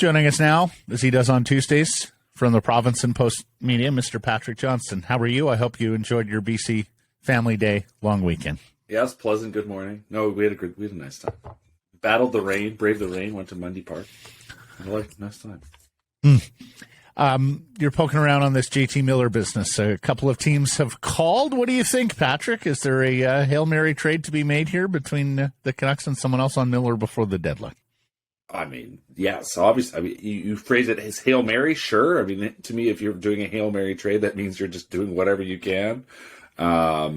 Joining us now, as he does on Tuesdays, from the Province and Post Media, Mr. Patrick Johnston. How are you? I hope you enjoyed your BC Family Day long weekend. Yes, pleasant. Good morning. No, we had a nice time. Battled the rain, braved the rain, went to Mundy Park. I liked a nice time. You're poking around on this JT Miller business. A couple of teams have called. What do you think, Patrick? Is there a Hail Mary trade to be made here between the Canucks and someone else on Miller before the deadline? I mean, yes, obviously. I mean, you phrase it as Hail Mary, sure. I mean, to me, if you're doing a Hail Mary trade, that means you're just doing whatever you can. I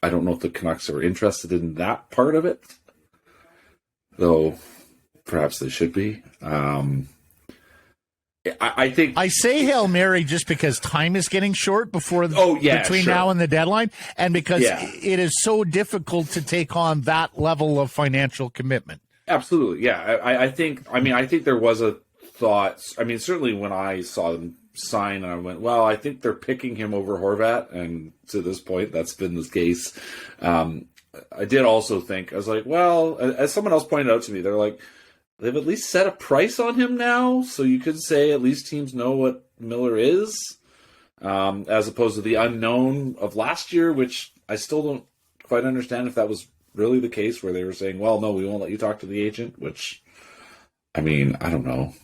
don't know if the Canucks are interested in that part of it, though perhaps they should be. I think I say Hail Mary just because time is getting short between now and the deadline, and because it is so difficult to take on that level of financial commitment. Absolutely, yeah. I think there was a thought. I mean, certainly when I saw them sign, I went, well, I think they're picking him over Horvat, and to this point, that's been the case. I did also think, I was like, well, as someone else pointed out to me, they're like, they've at least set a price on him now, so you could say at least teams know what Miller is, as opposed to the unknown of last year, which I still don't quite understand if that was really the case, where they were saying, well, no, we won't let you talk to the agent, which, I mean, I don't know.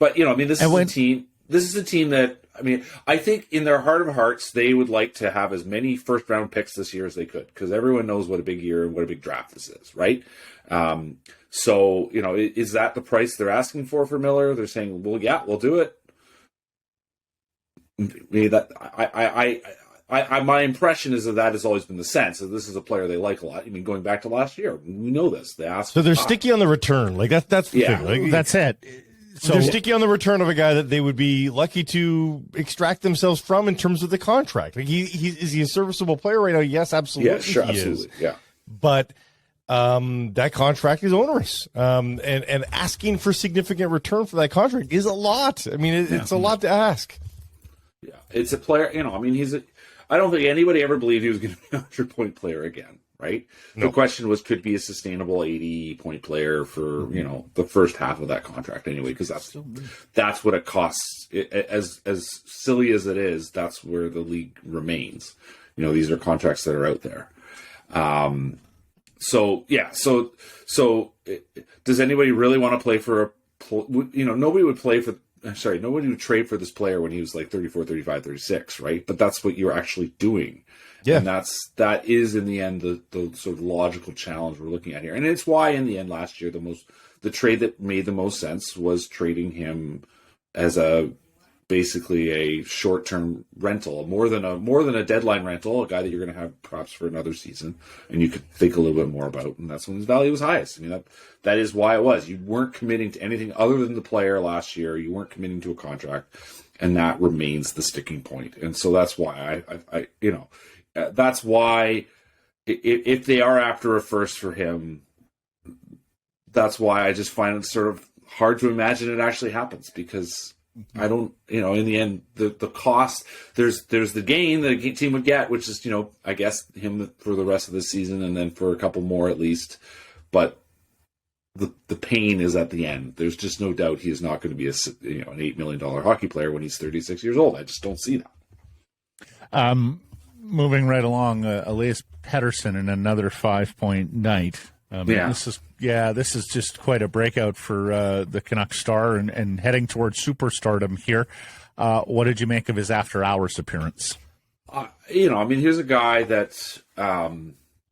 But, you know, I mean, this is a team that, I mean, I think in their heart of hearts, they would like to have as many first round picks this year as they could, because everyone knows what a big year and what a big draft this is, right? So, you know, is that the price they're asking for Miller? They're saying, well, yeah, we'll do it. My impression is that has always been the sense that this is a player they like a lot. I mean, going back to last year, we know this. They asked. So they're sticky on the return. Like that's the thing. Like, that's it. So they're sticky on the return of a guy that they would be lucky to extract themselves from in terms of the contract. Like is he a serviceable player right now? Yes, absolutely. Yeah, sure, absolutely. Yeah. But that contract is onerous. And asking for significant return for that contract is a lot. I mean, it's a lot to ask. Yeah. It's a player, you know, I mean, I don't think anybody ever believed he was going to be a 100-point player again, right? No. The question was, could be a sustainable 80-point player for, you know, the first half of that contract anyway, because that's what it costs. As silly as it is, that's where the league remains. You know, these are contracts that are out there. So does anybody really want to play for nobody would trade for this player when he was like 34, 35, 36, right? But that's what you're actually doing. Yeah. And that is in the end the sort of logical challenge we're looking at here. And it's why in the end last year the trade that made the most sense was trading him as basically a short-term rental, more than a deadline rental, a guy that you're going to have perhaps for another season, and you could think a little bit more about, and that's when his value was highest. I mean, that is why it was. You weren't committing to anything other than the player last year. You weren't committing to a contract, and that remains the sticking point. And so that's why that's why if they are after a first for him, that's why I just find it sort of hard to imagine it actually happens, because I don't, in the end, the cost, there's the gain that a team would get, which is, I guess him for the rest of the season and then for a couple more at least. But the pain is at the end. There's just no doubt he is not going to be an $8 million hockey player when he's 36 years old. I just don't see that. Moving right along, Elias Pettersson in another 5-point night. This is just quite a breakout for the Canucks star and heading towards superstardom here. What did you make of his after-hours appearance? Here's a guy that,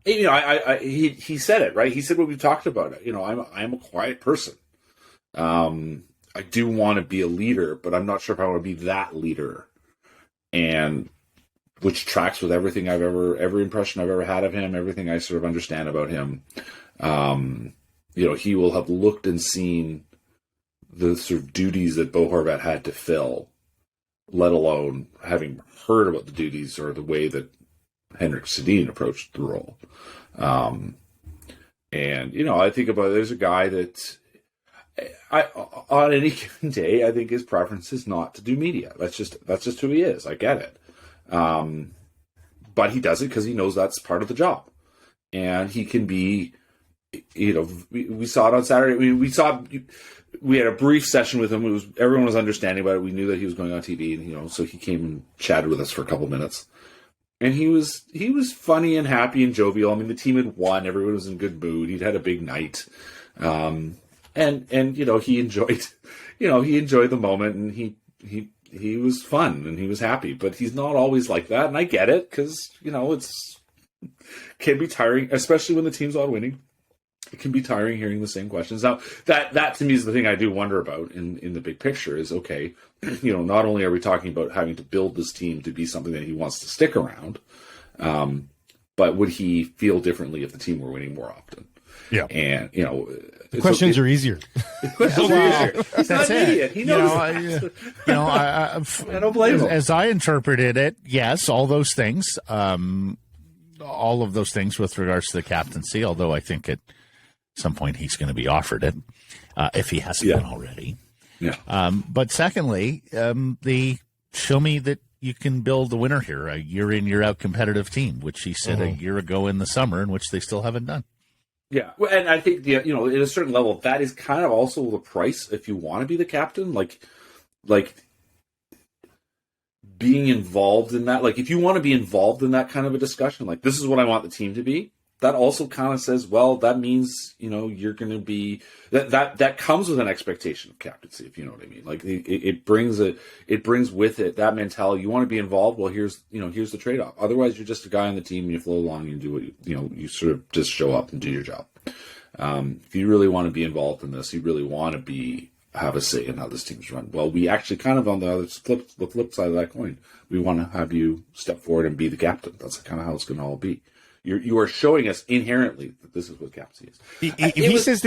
he said it, right? He said what we talked about. I'm a quiet person. I do want to be a leader, but I'm not sure if I want to be that leader. And which tracks with every impression I've ever had of him, everything I sort of understand about him. He will have looked and seen the sort of duties that Bo Horvat had to fill, let alone having heard about the duties or the way that Henrik Sedin approached the role. I think about there's a guy that on any given day, I think his preference is not to do media. That's just who he is. I get it. But he does it because he knows that's part of the job. And he can be we saw it on Saturday. We had a brief session with him. Everyone was understanding about it. We knew that he was going on TV, and so he came and chatted with us for a couple minutes. And he was funny and happy and jovial. I mean, the team had won. Everyone was in good mood. He'd had a big night, and he enjoyed the moment, and he was fun and he was happy. But he's not always like that, and I get it because can be tiring, especially when the team's all winning. It can be tiring hearing the same questions. Now, that to me is the thing I do wonder about in the big picture is, okay, not only are we talking about having to build this team to be something that he wants to stick around, but would he feel differently if the team were winning more often? Yeah. And, the questions are easier. The questions are easier. He's not an idiot. He knows I don't blame him. As I interpreted it, yes, all those things, all of those things with regards to the captaincy, although I think at some point he's going to be offered it if he hasn't been already. Yeah. But secondly, the show me that you can build the winner here, a year in, year out competitive team, which he said a year ago in the summer, in which they still haven't done. Yeah, well, and I think at a certain level, that is kind of also the price if you want to be the captain, like being involved in that. Like if you want to be involved in that kind of a discussion, like this is what I want the team to be. That also kind of says, well, that means, you're going to be that comes with an expectation of captaincy, if you know what I mean. Like it brings with it that mentality. You want to be involved. Well, here's the trade-off. Otherwise, you're just a guy on the team and you flow along and do what you sort of just show up and do your job. If you really want to be involved in this, you really want to have a say in how this team's run. Well, we actually kind of on the flip side of that coin, we want to have you step forward and be the captain. That's kind of how it's going to all be. You are showing us inherently that this is what captaincy is. If he says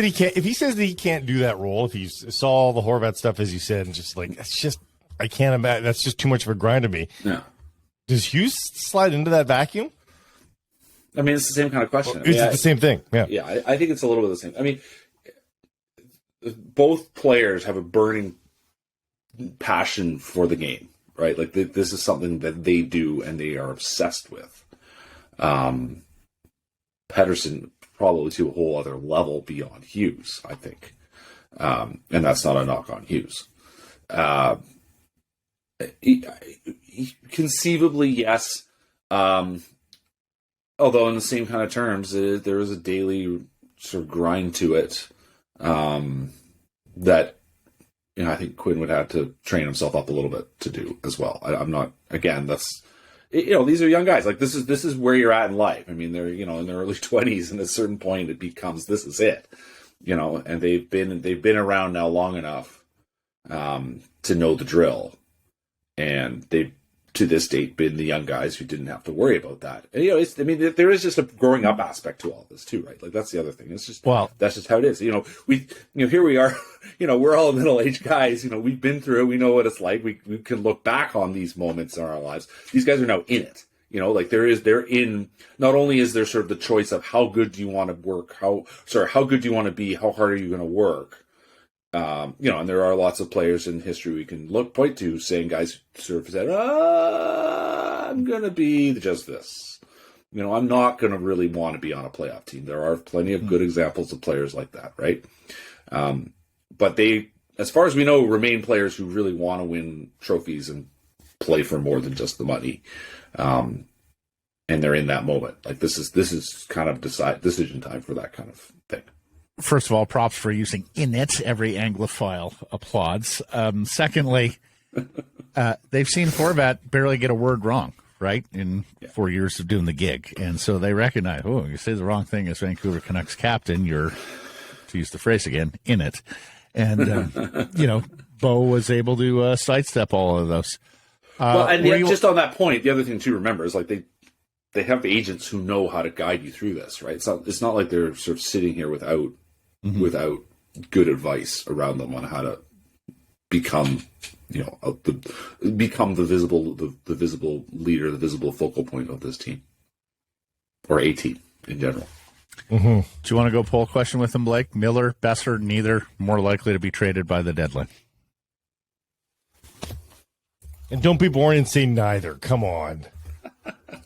that he can't do that role, if he saw all the Horvat stuff as you said, and just like I can't imagine, that's just too much of a grind to me. Yeah. Does Hughes slide into that vacuum? I mean, it's the same kind of question. It's the same thing. Yeah. Yeah, I think it's a little bit the same. I mean, both players have a burning passion for the game, right? Like this is something that they do and they are obsessed with. Pettersson probably to a whole other level beyond Hughes, I think. And that's not a knock on Hughes. Conceivably, yes. Although in the same kind of terms, there is a daily sort of grind to it that I think Quinn would have to train himself up a little bit to do as well. I'm not, again, that's, these are young guys. Like this is where you're at in life. I mean, they're in their early 20s, and at a certain point, it becomes this is it. And they've been around now long enough to know the drill, and they've to this date been the young guys who didn't have to worry about that. And, there is just a growing up aspect to all this too, right? Like that's the other thing. It's just that's just how it is. Here we are. We're all middle-aged guys. We've been through it. We know what it's like. We can look back on these moments in our lives. These guys are now in it. They're in. Not only is there sort of the choice of how good do you want to work, how good do you want to be, how hard are you going to work. And there are lots of players in history we can point to saying guys sort of said, I'm going to be just this. I'm not going to really want to be on a playoff team. There are plenty of good examples of players like that, right? But they, as far as we know, remain players who really want to win trophies and play for more than just the money. And they're in that moment. Like this is kind of decision time for that kind of thing. First of all, props for using "in it." Every Anglophile applauds. Secondly, they've seen Horvat barely get a word wrong, right, in 4 years of doing the gig. And so they recognize, you say the wrong thing as Vancouver Canucks captain, you're, to use the phrase again, in it. And, Bo was able to sidestep all of those. Just on that point, the other thing to remember is like they have agents who know how to guide you through this, right? It's not like they're sort of sitting here without good advice around them on how to become, become the visible leader, the visible focal point of this team or a team in general. Mm-hmm. Do you want to go poll question with them, Blake? Miller, Besser, neither, more likely to be traded by the deadline. And don't be boring and say neither. Come on.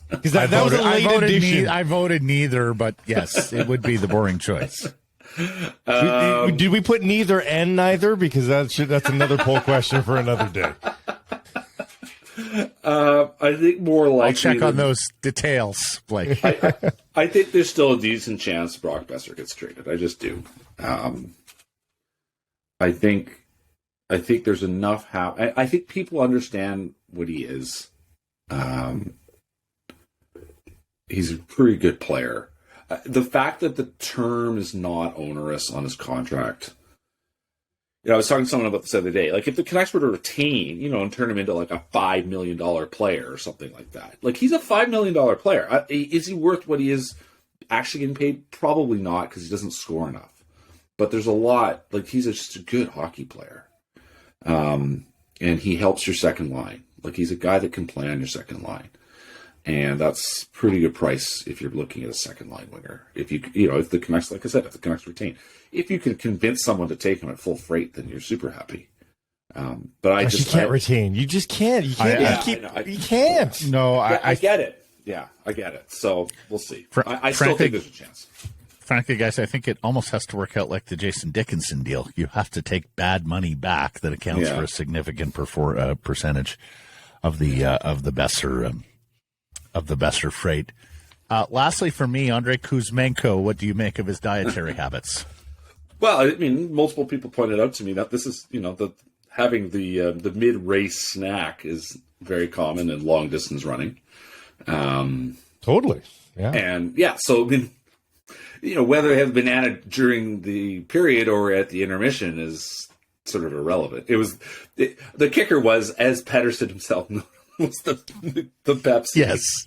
Because that was a late addition. I voted neither, but yes, it would be the boring choice. Did we put neither and neither? Because that's another poll question for another day. I think more likely. I'll check on those details, Blake. I think there's still a decent chance Brock Besser gets traded. I just do. I think there's enough. I think people understand what he is. He's a pretty good player. The fact that the term is not onerous on his contract. I was talking to someone about this the other day. Like, if the Canucks were to retain, and turn him into like a $5 million player or something like that. Like, he's a $5 million player. Is he worth what he is actually getting paid? Probably not, because he doesn't score enough. But there's a lot. Like, he's just a good hockey player. And he helps your second line. Like, he's a guy that can play on your second line. And that's pretty good price if you're looking at a second line winger. If if the Canucks, like I said, if the Canucks retain, if you can convince someone to take him at full freight, then you're super happy. But you can't retain. You just can't. You can't. You can't. No, I get it. Yeah, I get it. So we'll see. I still think there's a chance. Frankly, guys, I think it almost has to work out like the Jason Dickinson deal. You have to take bad money back that accounts for a significant percentage of the Besser freight. Lastly, for me, Andrei Kuzmenko, what do you make of his dietary habits? Well, I mean, multiple people pointed out to me that this is, having the mid-race snack is very common in long-distance running. Totally. Yeah. And, so, I mean, whether they have banana during the period or at the intermission is sort of irrelevant. The kicker was, as Pettersson himself was the Pepsi. Yes.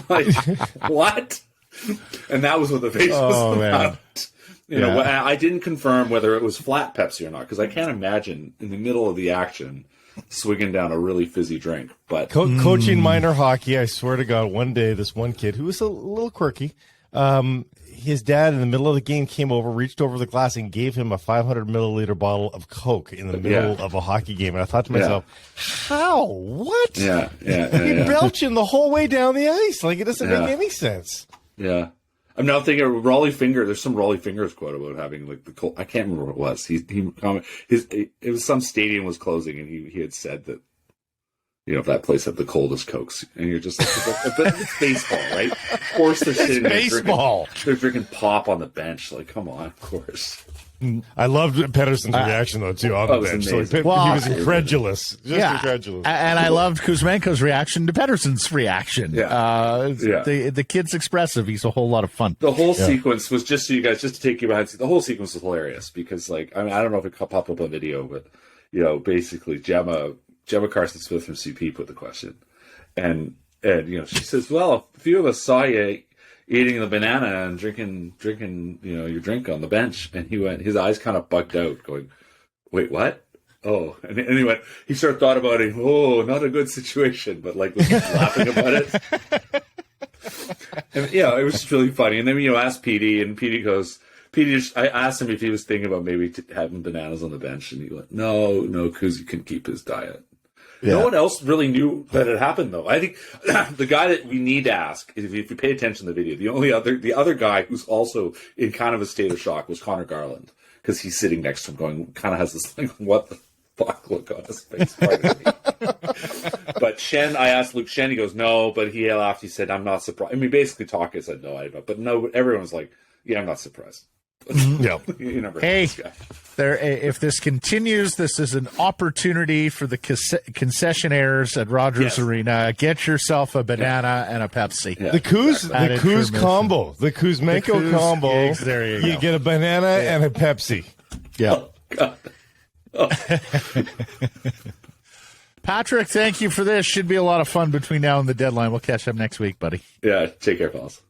Like, what? And that was what the face was about. I didn't confirm whether it was flat Pepsi or not, because I can't imagine in the middle of the action swigging down a really fizzy drink. But coaching minor hockey, I swear to God, one day this one kid who was a little quirky, his dad in the middle of the game came over, reached over the glass, and gave him a 500 milliliter bottle of Coke in the middle of a hockey game. And I thought to myself, how? What? Yeah. Belching the whole way down the ice. Like, it doesn't make any sense. Yeah. I'm now thinking of Rolly Finger. There's some Rolly Fingers quote about having like the cold. I can't remember what it was. It was some stadium was closing, and he had said that that place had the coldest Cokes, and you're just like, it's baseball, right? Of course they're sitting there baseball. They're drinking pop on the bench. Like, come on, of course. I loved Pettersson's reaction, though, too, on the bench. So he was incredulous. Incredulous. And I loved Kuzmenko's reaction to Pettersson's reaction. Yeah. The kid's expressive. He's a whole lot of fun. The whole sequence was just to take you behind. The whole sequence was hilarious because, like, I don't know if it popped up on video, but, basically Gemma Carson Smith from CP put the question. And she says, well, a few of us saw you eating the banana and drinking, your drink on the bench. And his eyes kind of bugged out, going, wait, what? Oh, and he sort of thought about it. Oh, not a good situation, but like was laughing about it. And it was just really funny. And then, asked Petey, and Petey goes, I asked him if he was thinking about maybe having bananas on the bench. And he went, no, Kuz, you can keep his diet. Yeah. No one else really knew that it happened, though. I think the guy that we need to ask, if you pay attention to the video, the other guy who's also in kind of a state of shock was Connor Garland, because he's sitting next to him going, kind of has this like, what the fuck look on his face. But I asked Luke Shen, he goes, no, but he laughed. He said, I'm not surprised. I mean, basically Talk said, no, I don't. But no, everyone's like, yeah, I'm not surprised. Yeah. Hey, if this continues, this is an opportunity for the concessionaires at Rogers Arena. Get yourself a banana and a Pepsi. Yeah. The Kuz combo, the Kuzmenko combo. Eggs, there you go. Get a banana and a Pepsi. Yeah. Patrick, thank you for this. Should be a lot of fun between now and the deadline. We'll catch up next week, buddy. Yeah, take care, fellas.